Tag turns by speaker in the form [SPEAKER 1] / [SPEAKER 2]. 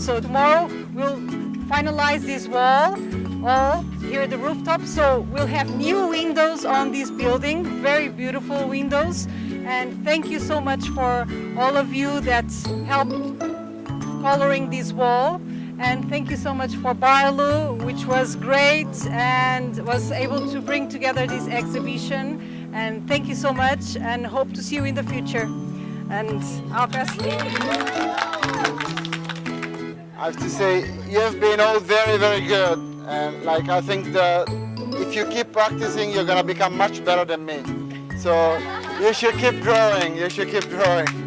[SPEAKER 1] So tomorrow we'll finalize this wall all here at the rooftop. So we'll have new windows on this building, very beautiful windows. And thank you so much for all of you that helped coloring this wall. And thank you so much for Barlo, which was great and was able to bring together this exhibition. And thank you so much and hope to see you in the future. And I'll pass
[SPEAKER 2] I have to say, you have been all very, very good. And like, I think that if you keep practicing, you're gonna become much better than me. So you should keep growing, you should keep growing.